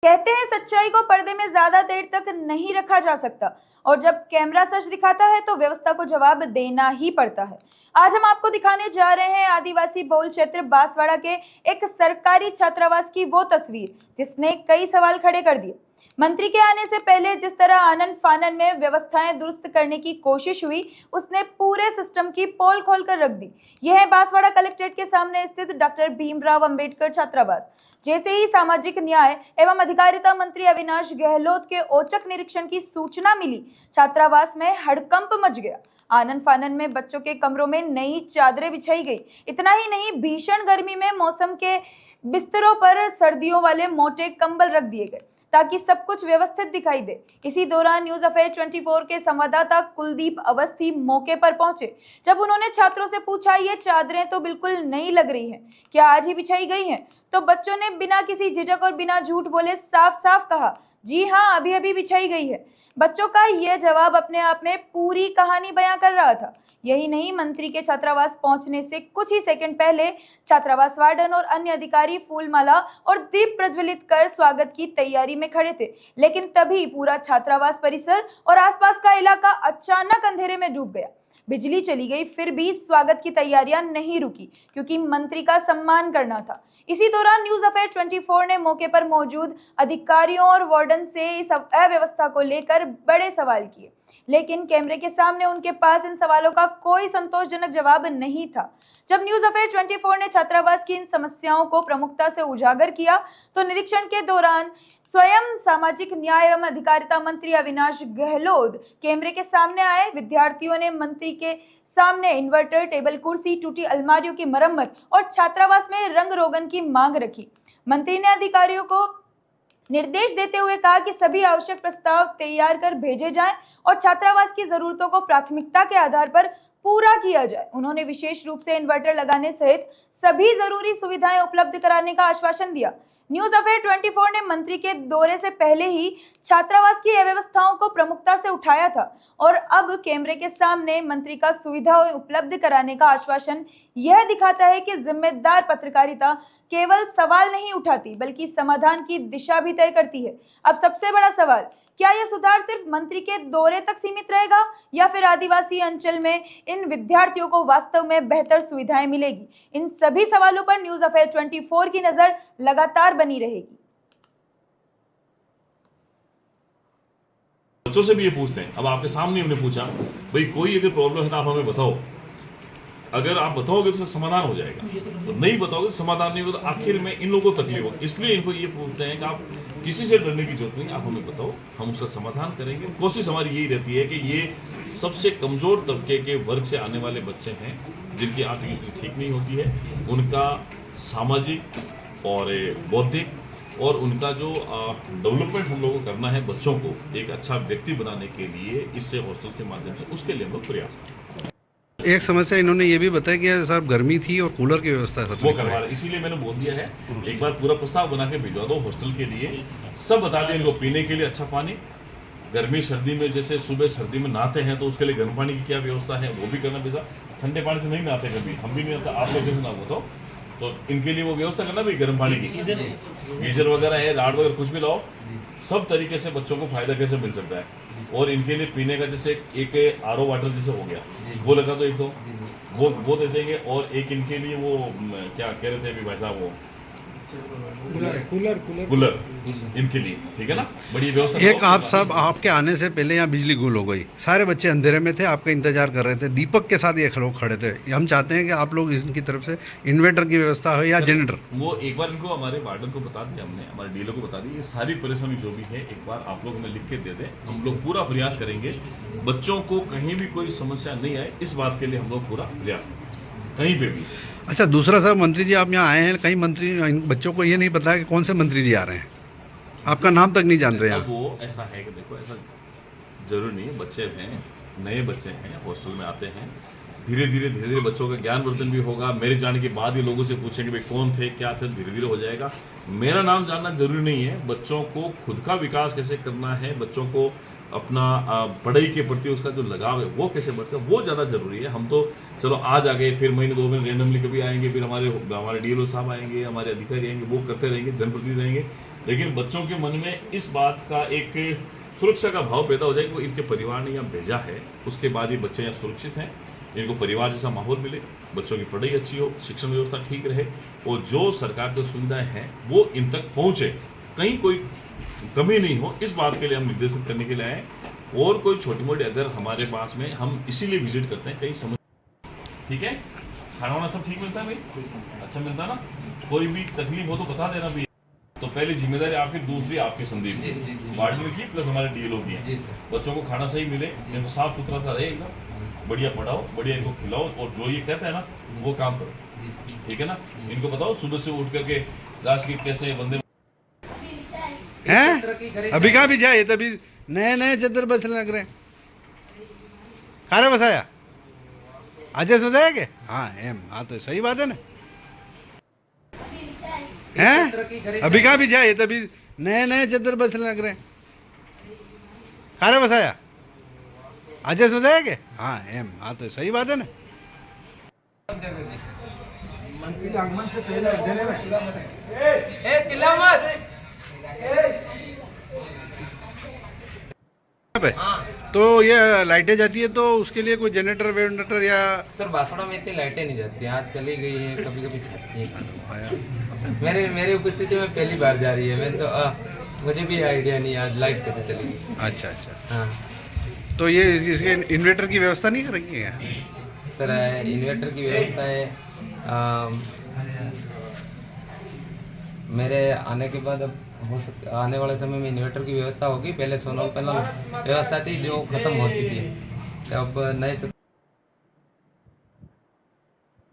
कहते हैं सच्चाई को पर्दे में ज्यादा देर तक नहीं रखा जा सकता और जब कैमरा सच दिखाता है तो व्यवस्था को जवाब देना ही पड़ता है। आज हम आपको दिखाने जा रहे हैं आदिवासी बहुल क्षेत्र बांसवाड़ा के एक सरकारी छात्रावास की वो तस्वीर जिसने कई सवाल खड़े कर दिए। मंत्री के आने से पहले जिस तरह आनन फानन में व्यवस्थाएं दुरुस्त करने की कोशिश हुई, उसने पूरे सिस्टम की पोल खोल कर रख दी। यह है बांसवाड़ा कलेक्ट्रेट के सामने स्थित डॉक्टर भीमराव अंबेडकर छात्रावास। जैसे ही सामाजिक न्याय एवं अधिकारिता मंत्री अविनाश गहलोत के औचक निरीक्षण की सूचना मिली, छात्रावास में हड़कंप मच गया। आनन फानन में बच्चों के कमरों में नई चादरें बिछाई गई। इतना ही नहीं, भीषण गर्मी में मौसम के बिस्तरों पर सर्दियों वाले मोटे कंबल रख दिए गए ताकि सब कुछ व्यवस्थित दिखाई दे। इसी दौरान न्यूज अफेयर 24 के संवाददाता कुलदीप अवस्थी मौके पर पहुंचे। जब उन्होंने छात्रों से पूछा, ये चादरें तो बिल्कुल नई लग रही हैं, क्या आज ही बिछाई गई हैं? तो बच्चों ने बिना किसी झिझक और बिना झूठ बोले साफ साफ कहा, जी हाँ, अभी अभी बिछाई गई है। बच्चों का यह जवाब अपने आप में पूरी कहानी बयां कर रहा था। यही नहीं, मंत्री के छात्रावास पहुंचने से कुछ ही सेकंड पहले छात्रावास वार्डन और अन्य अधिकारी फूलमाला और दीप प्रज्वलित कर स्वागत की तैयारी में खड़े थे। लेकिन तभी पूरा छात्रावास परिसर और आसपास का इलाका अचानक अंधेरे में डूब गया। बिजली चली गई, फिर भी स्वागत की तैयारियां नहीं रुकी क्योंकि मंत्री का सम्मान करना था। इसी दौरान न्यूज अफेयर 24 ने मौके पर मौजूद अधिकारियों और वार्डन से इस अव्यवस्था को लेकर बड़े सवाल किए, लेकिन कैमरे के सामने उनके पास इन सवालों का कोई संतोषजनक जवाब नहीं था। जब न्यूज अफेयर 24 ने छात्रावास की इन समस्याओं को प्रमुखता से उजागर किया तो निरीक्षण के दौरान स्वयं सामाजिक न्याय एवं अधिकारिता मंत्री अविनाश गहलोत कैमरे के सामने आए। विद्यार्थियों ने मंत्री के सामने इन्वर्टर, टेबल कुर्सी, टूटी अलमारियों की मरम्मत और छात्रावास में रंग रोगन की मांग रखी। मंत्री ने अधिकारियों को निर्देश देते हुए कहा कि सभी आवश्यक प्रस्ताव तैयार कर भेजे जाएं और छात्रावास की जरूरतों को प्राथमिकता के आधार पर पूरा किया जाए। उन्होंने विशेष रूप से इन्वर्टर लगाने सहित सभी जरूरी सुविधाएं उपलब्ध कराने का आश्वासन दिया। न्यूज अफेयर 24 ने मंत्री के दौरे से पहले ही छात्रावास की अव्यवस्थाओं को प्रमुखता से उठाया था और अब कैमरे के सामने मंत्री का सुविधाएं उपलब्ध कराने का आश्वासन यह दिखाता है कि जिम्मेदार पत्रकारिता केवल सवाल नहीं उठाती बल्कि समाधान की दिशा भी तय करती है। अब सबसे बड़ा सवाल, क्या यह सुधार सिर्फ मंत्री के दौरे तक सीमित रहेगा या फिर आदिवासी अंचल में इन विद्यार्थियों को वास्तव में बेहतर सुविधाएं मिलेगी? इन सभी सवालों पर न्यूज अफेयर 24 की नजर लगातार बनी रहेगी। बच्चों से भी ये पूछते हैं, अब आपके सामने हमने पूछा, भाई कोई अगर प्रॉब्लम है तो आप हमें बताओ, अगर आप बताओगे तो समाधान हो जाएगा, तो नहीं बताओगे तो समाधान नहीं होगा, तो आखिर में इन लोगों को तकलीफ होगी। इसलिए इनको ये पूछते हैं कि आप किसी से डरने की जरूरत नहीं, आप हमें बताओ, हम उसका समाधान करेंगे। कोशिश हमारी यही रहती है कि ये सबसे कमजोर तबके के वर्ग से आने वाले बच्चे हैं जिनकी आर्थिक स्थिति ठीक नहीं होती है, उनका सामाजिक और बौद्धिक और उनका जो डेवलपमेंट हम लोगों को करना है, बच्चों को एक अच्छा व्यक्ति बनाने के लिए इससे हॉस्टल के माध्यम से, उसके लिए हम लोग प्रयास करें। एक समस्या इन्होंने ये भी बताया कि साहब गर्मी थी और कूलर की व्यवस्था वो करवा रहे, इसीलिए मैंने बोल दिया है, एक बार पूरा प्रस्ताव बना के भिजवा दो हॉस्टल के लिए, सब बता दें इनको, पीने के लिए अच्छा पानी, गर्मी सर्दी में जैसे सुबह सर्दी में नहाते हैं तो उसके लिए गर्म पानी की क्या व्यवस्था है वो भी करना भेजा। ठंडे पानी से नहीं नहाते कभी, हम भी नहीं नहाते, आप लोग जैसे ना बताओ, तो इनके लिए वो व्यवस्था करना भी, गर्म पानी की गीजर वगैरह है, राड वगैरह कुछ भी लाओ, सब तरीके से बच्चों को फायदा कैसे मिल सकता है। और इनके लिए पीने का जैसे एक आरओ वाटर जैसे हो गया, वो लगा दो, एक दो वो दे देंगे। और एक इनके लिए वो क्या कह रहे थे अभी भाई साहब, वो कूलर इनके लिए, ठीक है ना, बड़ी व्यवस्था। एक आप साहब, आपके आने से पहले यहाँ बिजली गुल हो गई, सारे बच्चे अंधेरे में थे, आपका इंतजार कर रहे थे, दीपक के साथ ये लोग खड़े थे। हम चाहते हैं कि आप लोग इनकी तरफ से इन्वर्टर की व्यवस्था हो या जनरेटर। वो एक बार इनको हमारे वार्डन को बता दिया, हमने हमारे डीलर को बता दी, ये सारी परेशानी जो भी है एक बार आप लोग हमें लिख के दे दें, हम लोग पूरा प्रयास करेंगे बच्चों को कहीं भी कोई समस्या नहीं आए, इस बात के लिए हम लोग पूरा प्रयास करेंगे कहीं पे भी। अच्छा, दूसरा साहब, मंत्री जी आप यहाँ आए हैं, कई मंत्री इन बच्चों को ये नहीं पता कि कौन से मंत्री जी आ रहे हैं, आपका नाम तक नहीं जान रहे हैं। वो ऐसा है कि देखो, ऐसा जरूरी नहीं है, बच्चे हैं, नए बच्चे हैं, हॉस्टल में आते हैं, धीरे धीरे बच्चों का ज्ञान वर्धन भी होगा। मेरे जाने के बाद ही लोगों से पूछेंगे भाई कौन थे, क्या थे, धीरे धीरे हो जाएगा। मेरा नाम जानना जरूरी नहीं है, बच्चों को खुद का विकास कैसे करना है, बच्चों को अपना पढ़ाई के प्रति उसका जो लगाव है वो कैसे बढ़ता है, वो ज़्यादा जरूरी है। हम तो चलो आज आ गए, फिर महीने 2 महीने रेंडमली कभी आएंगे, फिर हमारे डीएलओ साहब आएंगे, हमारे अधिकारी आएंगे, वो करते रहेंगे, जनप्रतिनिधि रहेंगे, लेकिन बच्चों के मन में इस बात का एक सुरक्षा का भाव पैदा हो जाए कि वो इनके परिवार ने यहाँ भेजा है, उसके बाद ये बच्चे यहाँ सुरक्षित हैं, इनको परिवार जैसा माहौल मिले, बच्चों की पढ़ाई अच्छी हो, शिक्षण व्यवस्था ठीक रहे और जो सरकार की सुविधाएं हैं वो इन तक पहुँचे, कहीं कोई कमी नहीं हो, इस बात के लिए हम निर्देशित करने के लिए आए। और कोई छोटी मोटी अगर हमारे पास में, हम इसीलिए विजिट करते हैं, कहीं समझ, ठीक है, खाना वाना सब ठीक मिलता है भाई, अच्छा मिलता है ना, कोई भी तकलीफ हो तो बता देना भैया। तो पहली जिम्मेदारी आपकी, दूसरी आपकी संदीप की, वार्डन की प्लस हमारे डीएलओ की है। बच्चों को खाना सही मिले, इनको साफ सुथरा सा रहे, एकदम बढ़िया पढ़ाओ, बढ़िया इनको खिलाओ और जो ये कहता है ना वो काम करो, ठीक है ना। इनको बताओ सुबह से उठ करके राष्ट्र की कैसे वंदे हैं अभी कहाँ भी जाए, तभी नए नए चद्दर बसने लग रहे हैं। खारे बसाया आज बसाया के, हाँ एम, हाँ तो सही बात है ना। हैं अभी कहाँ भी जाए, तभी नए नए चद्दर बसने लग रहे हैं। खारे बसाया आज बसाया के, हाँ एम, हाँ तो सही बात है ना। मंत्री आगमन से पहले देने में चिल्ला मत। तो ये लाइटें जाती है तो उसके लिए कोई जनरेटर वेनेटर या सर बासड़ा में इतनी लाइटें नहीं जाती, आज चली गई है, कभी कभी जाती है। मेरी उपस्थिति में पहली बार जा रही है, मैं तो मुझे भी आइडिया नहीं आज लाइट कैसे चलेगी। अच्छा अच्छा, हाँ तो ये इसके इन्वर्टर की व्यवस्था नहीं कर रही है सर, इन्वर्टर की व्यवस्था है। मेरे आने के बाद अब हो सकता, आने वाले समय में इन्वर्टर की व्यवस्था होगी। पहले सोलर पैनल व्यवस्था थी जो खत्म हो चुकी है, अब नए